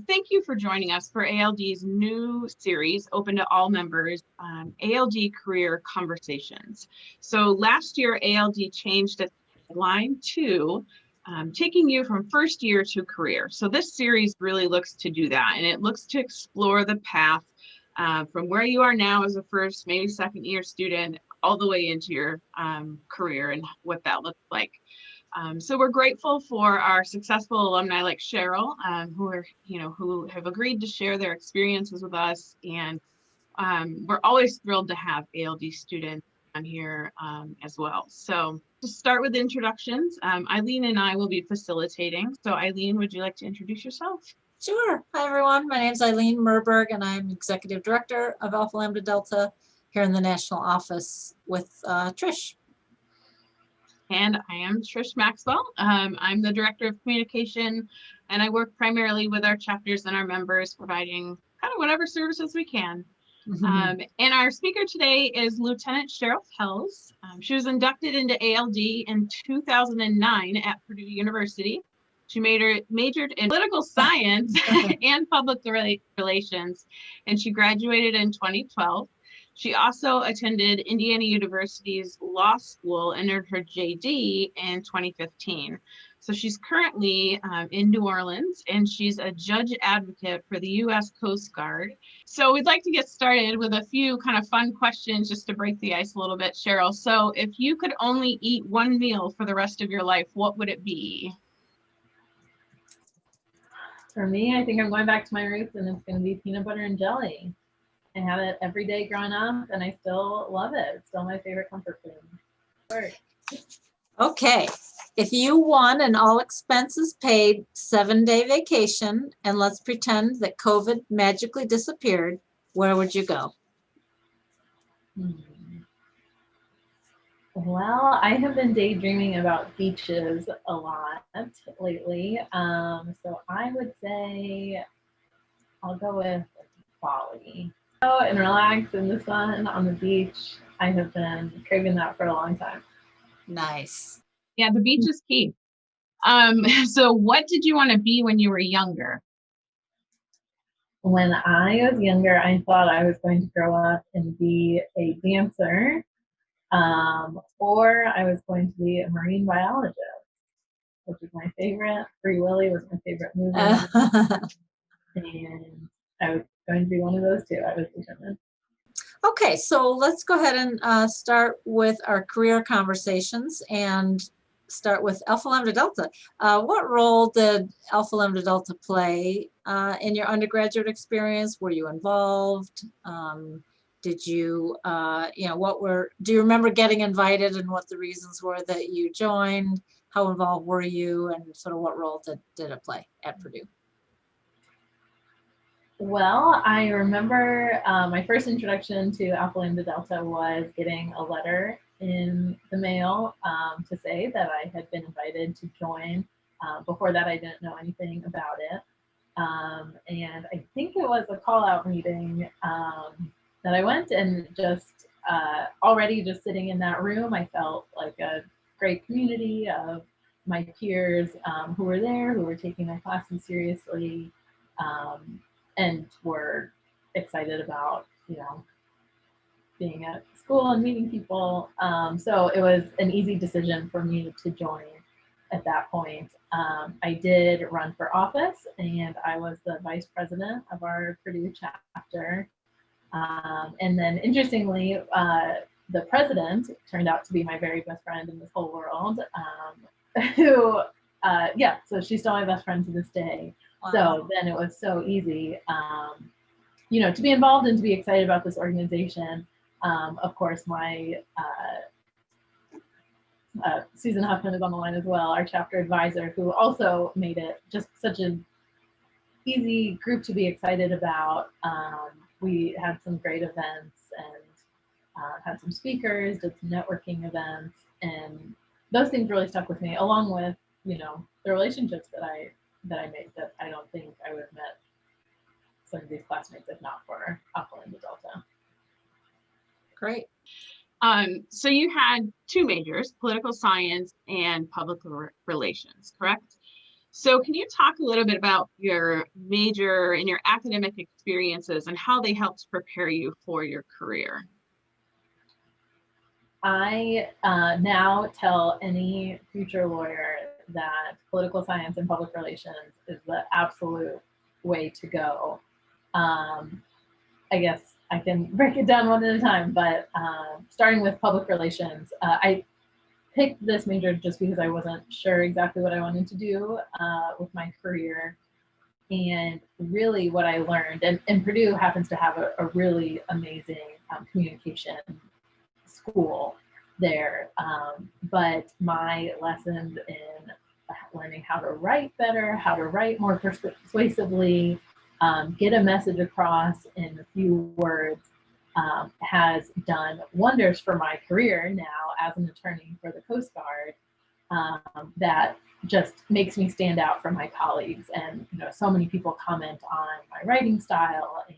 Thank you for joining us for ALD's new series, open to all members, ALD Career Conversations. So last year, ALD changed its line to taking you from first year to career. So this series really looks to do that, and it looks to explore the path from where you are now as a first, maybe second year student, all the way into your career and what that looks like. So we're grateful for our successful alumni like Sharyl, who have agreed to share their experiences with us, and we're always thrilled to have ALD students on here as well. So to start with introductions, Eileen and I will be facilitating. So Eileen, would you like to introduce yourself? Sure. Hi, everyone. My name is Eileen Merberg, and I'm Executive Director of Alpha Lambda Delta here in the national office with Trish. And I am Trish Maxwell. I'm the Director of Communication, and I work primarily with our chapters and our members, providing kind of whatever services we can. And our speaker today is Lieutenant Sharyl Pels. She was inducted into ALD in 2009 at Purdue University. She majored in political science and public relations, and she graduated in 2012. She also attended Indiana University's law school and earned her JD in 2015. So she's currently in New Orleans, and she's a judge advocate for the U.S. Coast Guard. So we'd like to get started with a few kind of fun questions just to break the ice a little bit, Sharyl. So if you could only eat one meal for the rest of your life, what would it be? For me, I think I'm going back to my roots, and it's going to be peanut butter and jelly. I had it every day growing up, and I still love it. It's still my favorite comfort food. Sure. Okay. If you won an all expenses paid 7-day vacation, and let's pretend that COVID magically disappeared, where would you go? Well, I have been daydreaming about beaches a lot lately. So I would say I'll go with Bali. Go and relax in the sun on the beach. I have been craving that for a long time. Nice. Yeah, the beach is key. So what did you want to be when you were younger? When I was younger, I thought I was going to grow up and be a dancer, or I was going to be a marine biologist, which is my favorite. Free Willy was my favorite movie. And I was going to be one of those two. I was determined. Okay, so let's go ahead and start with our career conversations and start with Alpha Lambda Delta. What role did Alpha Lambda Delta play in your undergraduate experience? Were you involved? Did you, do you remember getting invited and what the reasons were that you joined? How involved were you, and sort of what role did it play at Purdue? Well, I remember my first introduction to Alpha Lambda Delta was getting a letter in the mail to say that I had been invited to join. Before that, I didn't know anything about it. And I think it was a call-out meeting that I went, and just already just sitting in that room, I felt like a great community of my peers who were there, who were taking my classes seriously, and were excited about, being at school and meeting people. So it was an easy decision for me to join at that point. I did run for office, and I was the vice president of our Purdue chapter. And then interestingly, the president turned out to be my very best friend in this whole world, so she's still my best friend to this day. Wow. So then it was so easy, to be involved and to be excited about this organization. Of course, my Susan Huffman is on the line as well, our chapter advisor, who also made it just such an easy group to be excited about. We had some great events and had some speakers, did some networking events, and those things really stuck with me, along with, the relationships that I made, that I don't think I would have met some of these classmates if not for Alpha Lambda Delta. Great. So you had two majors, political science and public relations, correct? So can you talk a little bit about your major and your academic experiences and how they helped prepare you for your career? I now tell any future lawyer that political science and public relations is the absolute way to go. I guess I can break it down one at a time, but starting with public relations, I picked this major just because I wasn't sure exactly what I wanted to do with my career. And really what I learned, and Purdue happens to have a really amazing communication school there. But my lessons in learning how to write better, how to write more persuasively, get a message across in a few words, has done wonders for my career now as an attorney for the Coast Guard. That just makes me stand out from my colleagues. And so many people comment on my writing style and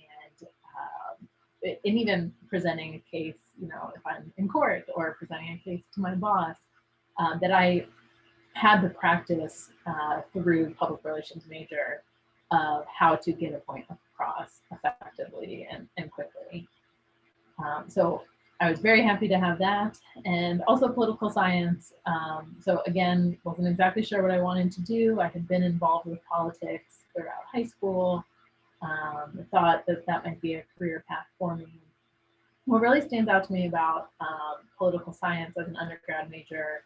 even presenting a case, if I'm in court or presenting a case to my boss, that I had the practice through public relations major of how to get a point across effectively and quickly. So I was very happy to have that, and also political science. So again, wasn't exactly sure what I wanted to do. I had been involved with politics throughout high school. Thought that might be a career path for me. What really stands out to me about political science as an undergrad major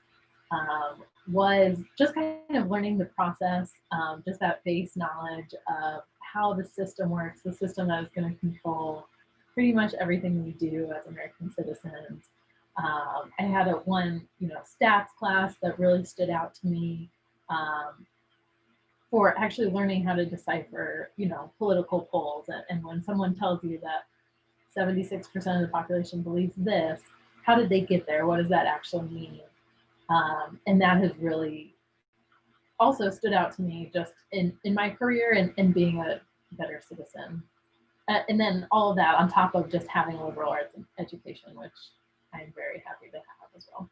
was just kind of learning the process, just that base knowledge of how the system works, the system that is going to control pretty much everything we do as American citizens. I had one stats class that really stood out to me for actually learning how to decipher political polls. And when someone tells you that 76% of the population believes this, how did they get there? What does that actually mean? And that has really also stood out to me just in my career and being a better citizen. And then all of that on top of just having a liberal arts education, which I'm very happy to have as well.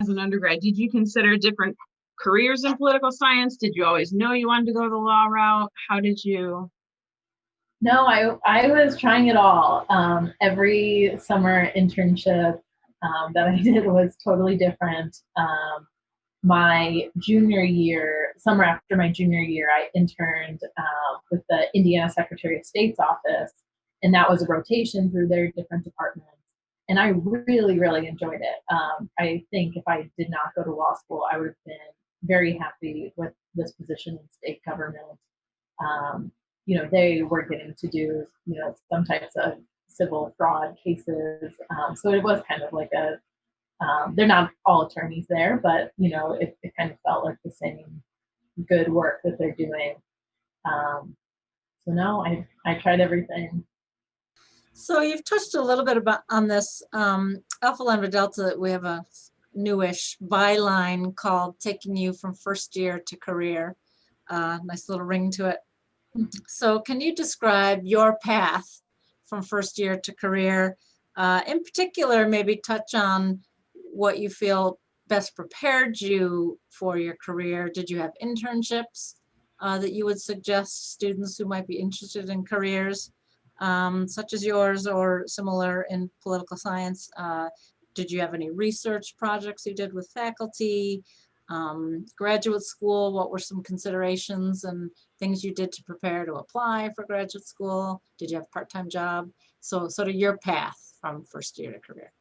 As an undergrad, did you consider different careers in political science? Did you always know you wanted to go the law route? How did you? No, I was trying it all. Every summer internship that I did was totally different. My junior year, summer after my junior year, I interned with the Indiana Secretary of State's office, and that was a rotation through their different departments. And I really, really enjoyed it. I think if I did not go to law school, I would have been very happy with this position in state government. They were getting to do, some types of civil fraud cases. So it was kind of like they're not all attorneys there, but it kind of felt like the same good work that they're doing. So no, I tried everything. So you've touched a little bit on this Alpha Lambda Delta. We have a newish byline called "Taking You from First Year to Career." Nice little ring to it. So can you describe your path from first year to career? In particular, maybe touch on what you feel best prepared you for your career. Did you have internships that you would suggest students who might be interested in careers such as yours or similar in political science? Did you have any research projects you did with faculty? Graduate school, what were some considerations and things you did to prepare to apply for graduate school? Did you have a part-time job? So sort of your path from first year to career.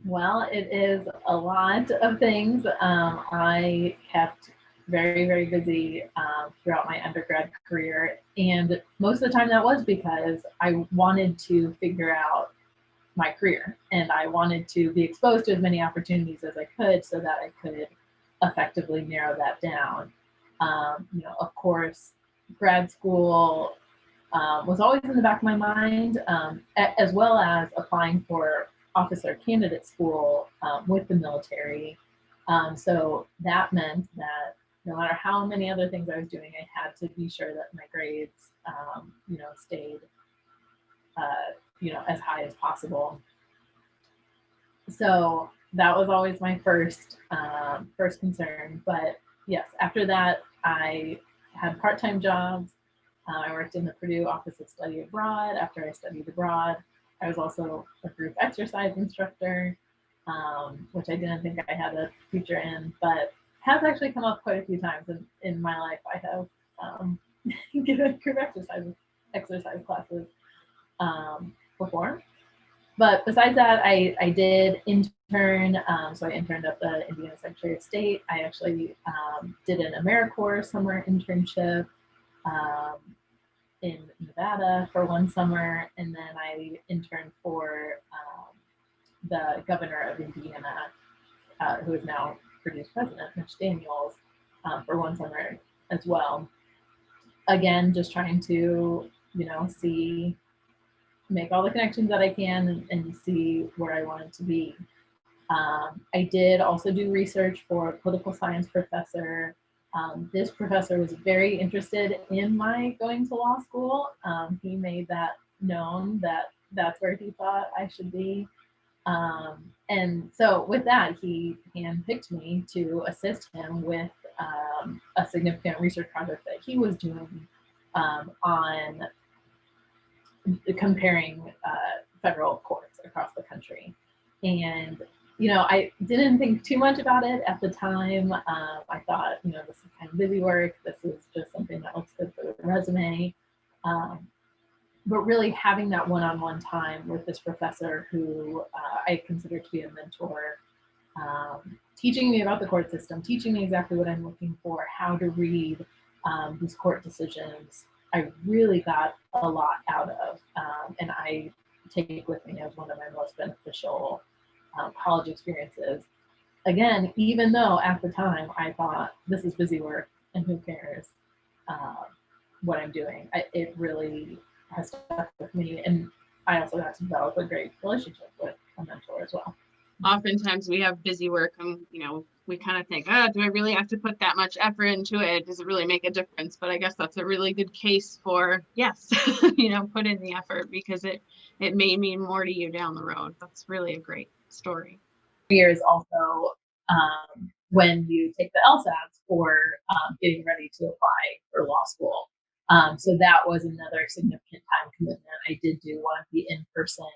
Well, it is a lot of things. I kept very, very busy throughout my undergrad career. And most of the time that was because I wanted to figure out my career, and I wanted to be exposed to as many opportunities as I could so that I could effectively narrow that down. Of course, grad school was always in the back of my mind, as well as applying for officer candidate school with the military. So that meant that no matter how many other things I was doing, I had to be sure that my grades, stayed as high as possible. So that was always my first concern. But yes, after that, I had part-time jobs. I worked in the Purdue Office of Study Abroad. After I studied abroad, I was also a group exercise instructor, which I didn't think I had a future in, but has actually come up quite a few times in my life. I have given group exercise classes before. But besides that, I did intern. So I interned at the Indiana Secretary of State. I actually did an AmeriCorps summer internship in Nevada for one summer. And then I interned for the governor of Indiana, who is now Purdue's president, Mitch Daniels, for one summer as well. Again, just trying to, make all the connections that I can and see where I wanted to be. I did also do research for a political science professor. This professor was very interested in my going to law school. He made that known that that's where he thought I should be. And so with that, he handpicked me to assist him with a significant research project that he was doing on comparing federal courts across the country. And, I didn't think too much about it at the time. I thought, this is kind of busy work. This is just something that looks good for the resume. But really having that one-on-one time with this professor who I consider to be a mentor, teaching me about the court system, teaching me exactly what I'm looking for, how to read these court decisions, I really got a lot out of, and I take with me as one of my most beneficial college experiences. Again, even though at the time I thought this is busy work and who cares what I'm doing, it really has stuck with me. And I also got to develop a great relationship with a mentor as well. Oftentimes we have busy work and, we kind of think, do I really have to put that much effort into it? Does it really make a difference? But I guess that's a really good case for, yes, put in the effort because it may mean more to you down the road. That's really a great story. Years also when you take the LSATs for getting ready to apply for law school. So that was another significant time commitment. I did do one of the in-person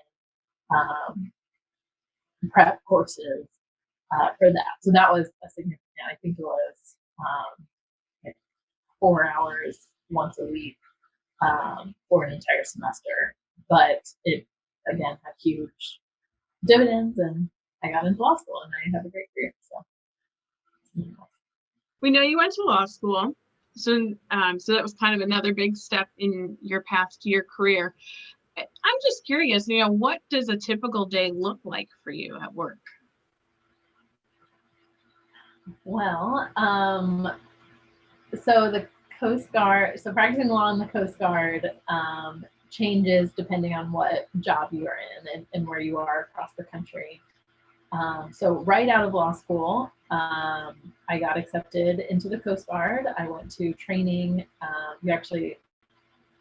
prep courses for that. So that was a significant, I think it was like 4 hours once a week for an entire semester. But it, again, had huge dividends and I got into law school and I have a great career. So, we know you went to law school. So that was kind of another big step in your path to your career. I'm just curious, what does a typical day look like for you at work? Well, so the Coast Guard, so practicing law in the Coast Guard changes depending on what job you are in and where you are across the country. So right out of law school, I got accepted into the Coast Guard. I went to training.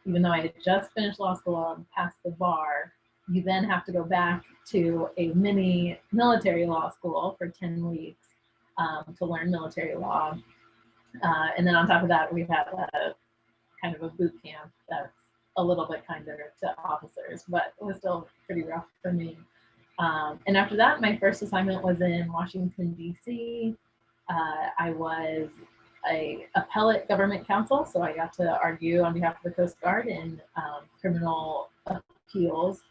Even though I had just finished law school and passed the bar, you then have to go back to a mini military law school for 10 weeks to learn military law. And then on top of that, we have a kind of a boot camp that's a little bit kinder to officers, but it was still pretty rough for me. And after that, my first assignment was in Washington, D.C. I was a appellate government counsel, so I got to argue on behalf of the Coast Guard in criminal appeals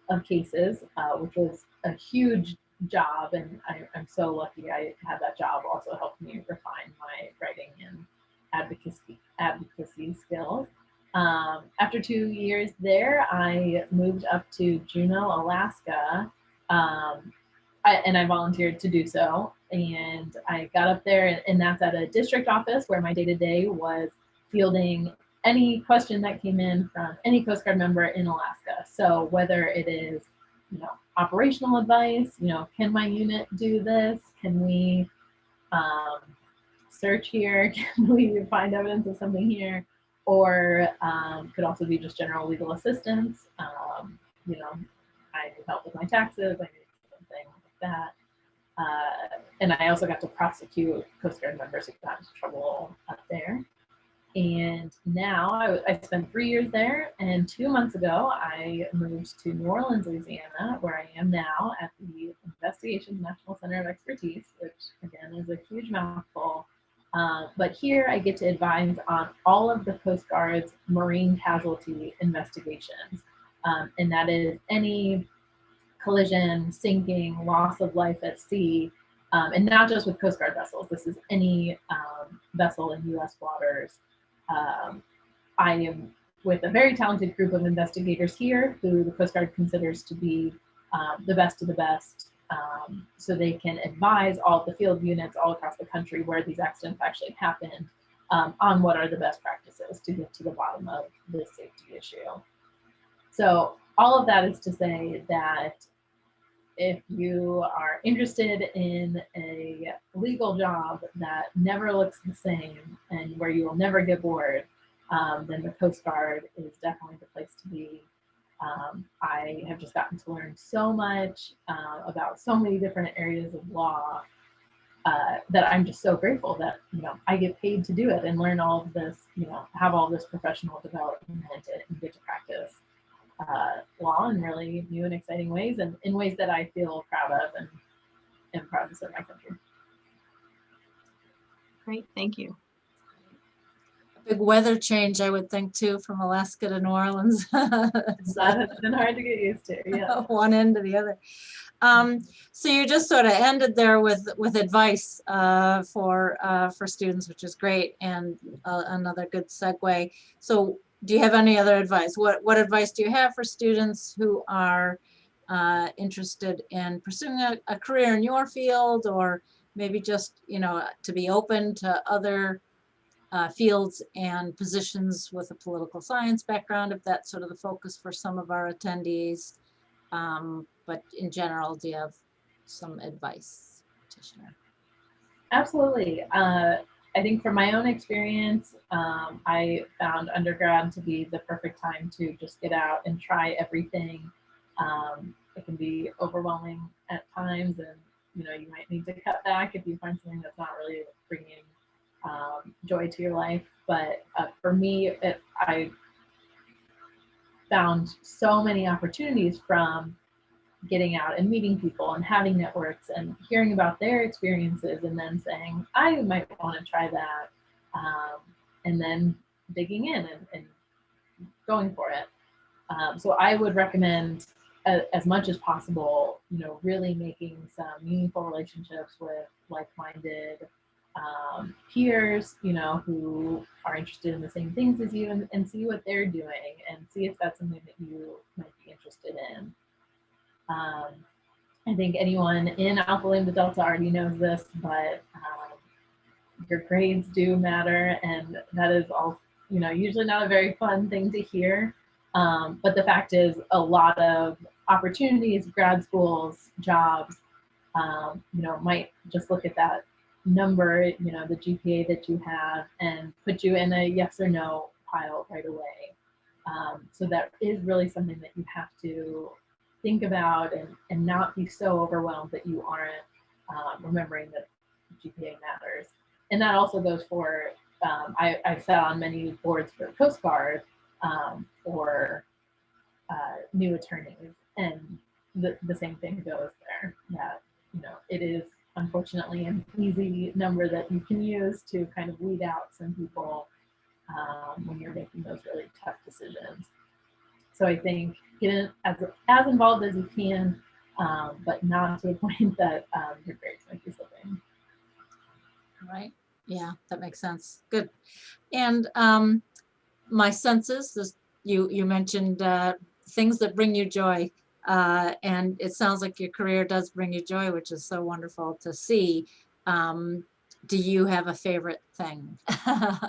of cases, which was a huge job, and I'm so lucky I had that job. Also helped me refine my writing and advocacy skills. After 2 years there, I moved up to Juneau, Alaska, and I volunteered to do so. And I got up there, and that's at a district office where my day-to-day was fielding any question that came in from any Coast Guard member in Alaska. So whether it is, operational advice, can my unit do this? Can we search here? Can we find evidence of something here? Or could also be just general legal assistance. I need help with my taxes. I need something like that. And I also got to prosecute Coast Guard members who got into trouble up there. And now I spent 3 years there, and 2 months ago I moved to New Orleans, Louisiana, where I am now at the Investigations National Center of Expertise, which again is a huge mouthful. But here I get to advise on all of the Coast Guard's marine casualty investigations. And that is any collision, sinking, loss of life at sea, and not just with Coast Guard vessels. This is any vessel in U.S. waters. I am with a very talented group of investigators here who the Coast Guard considers to be the best of the best, so they can advise all of the field units all across the country where these accidents actually happened on what are the best practices to get to the bottom of this safety issue. So all of that is to say that if you are interested in a legal job that never looks the same and where you will never get bored, then the Coast Guard is definitely the place to be. I have just gotten to learn so much about so many different areas of law that I'm just so grateful that, you know, I get paid to do it and learn all of this, you know, have all this professional development and get to practice law in really new and exciting ways, and in ways that I feel proud of and am proud to serve my country. Great, thank you. Big weather change, I would think, too, from Alaska to New Orleans. That has been hard to get used to, yeah. One end to the other. So you just sort of ended there with advice for students, which is great, and another good segue. So do you have any other advice? What advice do you have for students who are interested in pursuing a career in your field, or maybe just, you know, to be open to other fields and positions with a political science background, if that's sort of the focus for some of our attendees? But in general, do you have some advice, Tishner? Absolutely. I think from my own experience, I found undergrad to be the perfect time to just get out and try everything. It can be overwhelming at times, and you know, you might need to cut back if you find something that's not really bringing joy to your life. But for me, I found so many opportunities from getting out and meeting people and having networks and hearing about their experiences, and then saying, I might want to try that, and then digging in and going for it. So I would recommend, as much as possible, you know, really making some meaningful relationships with like-minded peers, you know, who are interested in the same things as you, and see what they're doing and see if that's something that you might be interested in. I think anyone in Alpha Lambda Delta already knows this, but your grades do matter, and that is all, you know, usually not a very fun thing to hear. But the fact is, a lot of opportunities, grad schools, jobs, you know, might just look at that number, you know, the GPA that you have, and put you in a yes or no pile right away. So that is really something that you have to think about, and not be so overwhelmed that you aren't remembering that GPA matters. And that also goes for, I've sat on many boards for Coast Guard or new attorneys, and the same thing goes there, that, you know, it is unfortunately an easy number that you can use to kind of weed out some people when you're making those really tough decisions. So I think get as involved as you can, but not to the point that your grades might be slipping. Right. Yeah, that makes sense. Good. And my sense is this, you mentioned things that bring you joy, and it sounds like your career does bring you joy, which is so wonderful to see. Do you have a favorite thing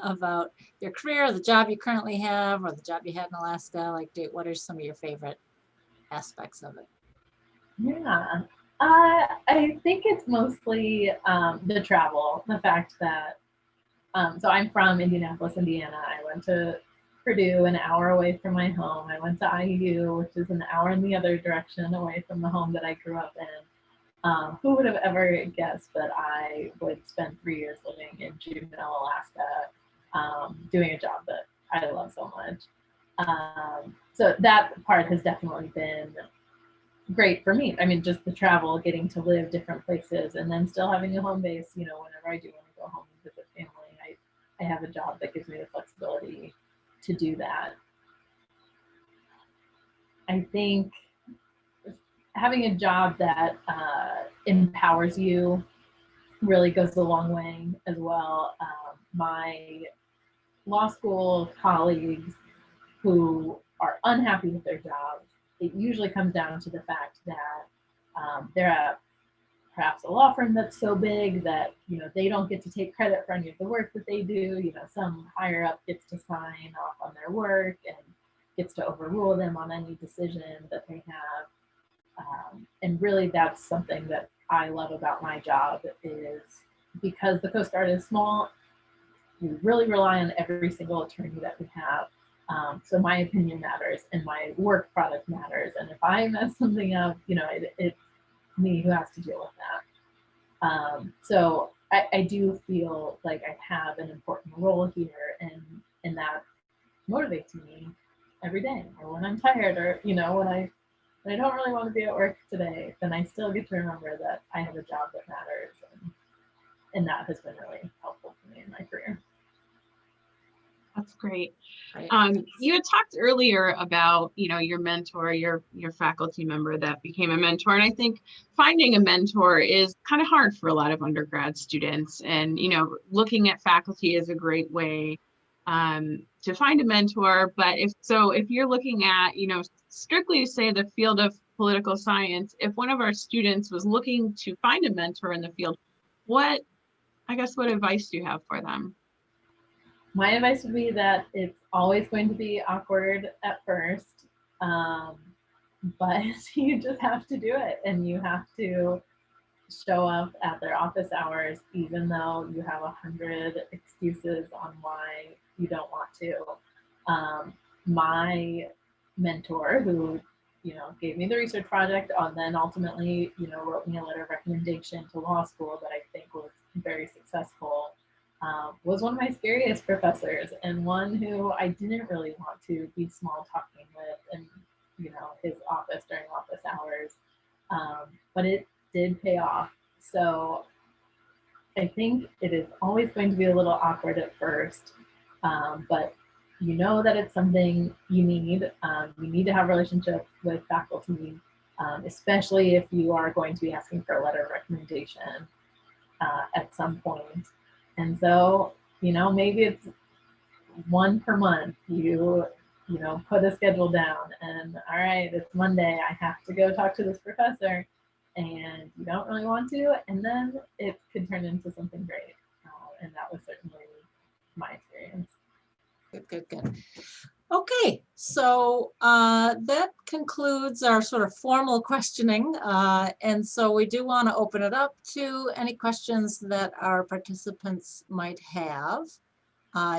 about your career, the job you currently have, or the job you had in Alaska? Like, what are some of your favorite aspects of it? Yeah, I think it's mostly the travel, the fact that, so I'm from Indianapolis, Indiana. I went to Purdue, an hour away from my home. I went to IU, which is an hour in the other direction away from the home that I grew up in. Who would have ever guessed that I would spend 3 years living in Juneau, Alaska, doing a job that I love so much. So that part has definitely been great for me. I mean, just the travel, getting to live different places, and then still having a home base. You know, whenever I do want to go home and visit family, I have a job that gives me the flexibility to do that. I think having a job that empowers you really goes a long way as well. My law school colleagues who are unhappy with their jobs, it usually comes down to the fact that they're at perhaps a law firm that's so big that, you know, they don't get to take credit for any of the work that they do. You know, some higher up gets to sign off on their work and gets to overrule them on any decision that they have. And really, that's something that I love about my job, is because the Coast Guard is small, we really rely on every single attorney that we have. So my opinion matters and my work product matters. And if I mess something up, you know, it's me who has to deal with that. So I do feel like I have an important role here, and that motivates me every day. Or when I'm tired, or, you know, when I don't really want to be at work today, then I still get to remember that I have a job that matters, and that has been really helpful for me in my career. That's great. Right. You had talked earlier about, you know, your mentor, your faculty member that became a mentor. And I think finding a mentor is kind of hard for a lot of undergrad students. And, you know, looking at faculty is a great way to find a mentor. But if you're looking at, you know, strictly say the field of political science, if one of our students was looking to find a mentor in the field, what advice do you have for them? My advice would be that it's always going to be awkward at first, but you just have to do it, and you have to show up at their office hours, even though you have 100 excuses on why you don't want to. My mentor, who, you know, gave me the research project and then ultimately, you know, wrote me a letter of recommendation to law school that I think was very successful, was one of my scariest professors, and one who I didn't really want to be small talking with in, you know, his office during office hours, but it did pay off. So I think it is always going to be a little awkward at first, but you know that it's something you need. You need to have a relationship with faculty, especially if you are going to be asking for a letter of recommendation at some point. And so, you know, maybe it's one per month. You know, put a schedule down, and all right, it's Monday, I have to go talk to this professor, and you don't really want to, and then it could turn into something great. And that was certainly my experience. Good. Okay, so that concludes our sort of formal questioning. And so we do want to open it up to any questions that our participants might have.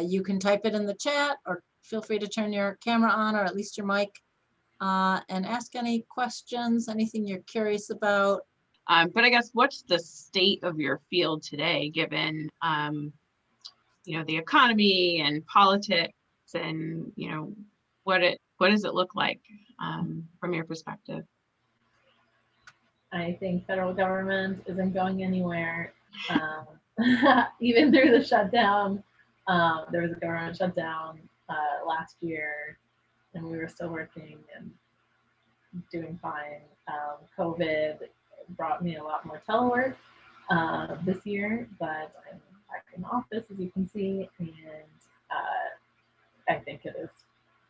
You can type it in the chat, or feel free to turn your camera on, or at least your mic, and ask any questions, anything you're curious about. But I guess, what's the state of your field today, given, you know, the economy and politics, and, you know, what does it look like from your perspective? I think federal government isn't going anywhere. Even through the shutdown, there was a government shutdown last year, and we were still working and doing fine. COVID brought me a lot more telework this year, but I'm back in the office, as you can see, and I think it is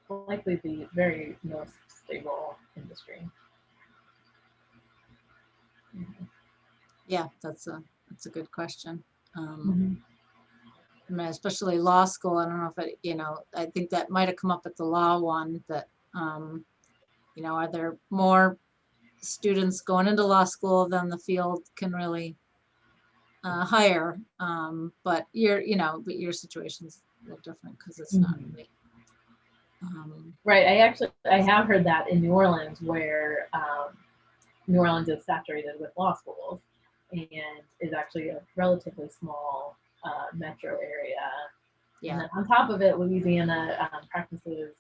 likely the very most stable industry. Yeah, that's a good question. I mean, especially law school. I don't know if it, you know, I think that might have come up at the law one, that, you know, are there more students going into law school than the field can really hire? But your situation's a little different because it's not really. Right. I have heard that in New Orleans, where New Orleans is saturated with law schools and is actually a relatively small metro area. And then on top of it, Louisiana practices,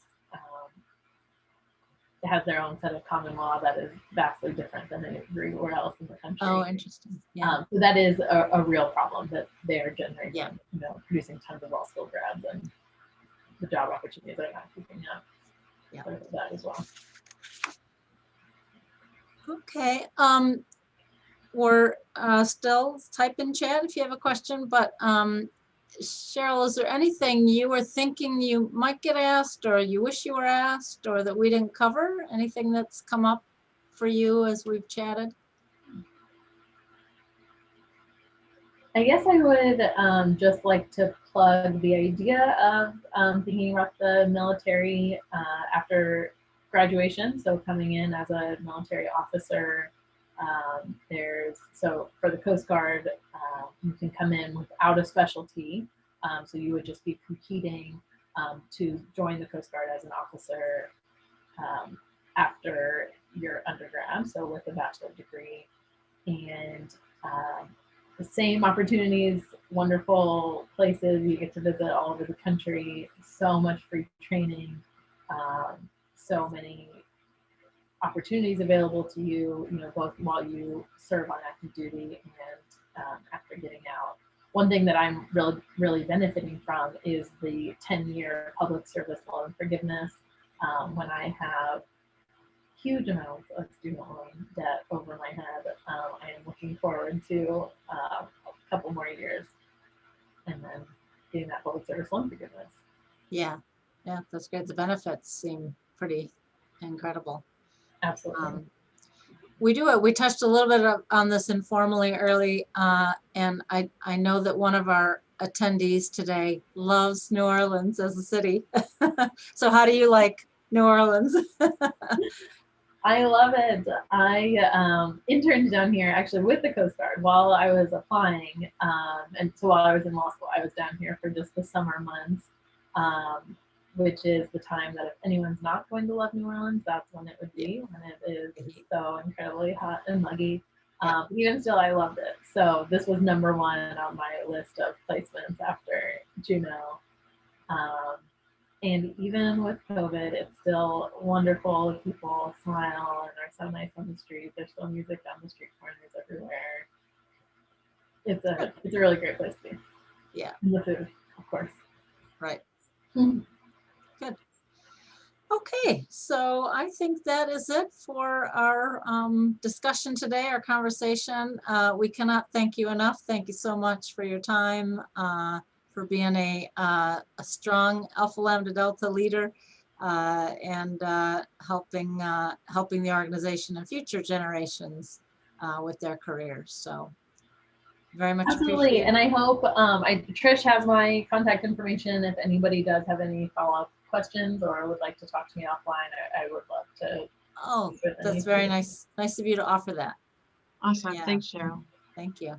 it has their own set of common law that is vastly different than everywhere else in the country. Oh, interesting. Yeah. So that is a real problem that they are generating, Yeah. producing tons of law school grads, and the job opportunities are not keeping up. Yeah. Because of that as well. Okay. We're still type in chat if you have a question, but Sharyl, is there anything you were thinking you might get asked, or you wish you were asked, or that we didn't cover? Anything that's come up for you as we've chatted? I guess I would just like to plug the idea of thinking about the military after graduation. So coming in as a military officer, so for the Coast Guard, you can come in without a specialty. So you would just be competing to join the Coast Guard as an officer after your undergrad, so with a bachelor's degree. And the same opportunities, wonderful places, you get to visit all over the country, so much free training, so many opportunities available to you, both while you serve on active duty and after getting out. One thing that I'm really benefiting from is the 10-year public service loan forgiveness. When I have huge amounts of student loan debt over my head, I am looking forward to a couple more years and then getting that public service loan forgiveness. Yeah, that's great. The benefits seem pretty incredible. Absolutely. We touched a little bit on this informally early, and I know that one of our attendees today loves New Orleans as a city. So how do you like New Orleans? I love it. I interned down here actually with the Coast Guard while I was applying. And so while I was in law school, I was down here for just the summer months, which is the time that if anyone's not going to love New Orleans, that's when it would be, when it is so incredibly hot and muggy. Even still, I loved it. So this was number one on my list of placements after Juneau. And even with COVID, it's still wonderful. People smile and are so nice on the street. There's still music down the street corners everywhere. It's a really great place to be. Yeah. And the food, of course. Right. Mm-hmm. Good. Okay, so I think that is it for our discussion today, our conversation. We cannot thank you enough. Thank you so much for your time, for being a strong Alpha Lambda Delta leader, and helping the organization and future generations with their careers. So very much Absolutely, and I hope Trish has my contact information. If anybody does have any follow-up questions or would like to talk to me offline, I would love to. Oh, that's very nice. Nice of you to offer that. Awesome. Yeah. Thanks, Sharyl. Thank you.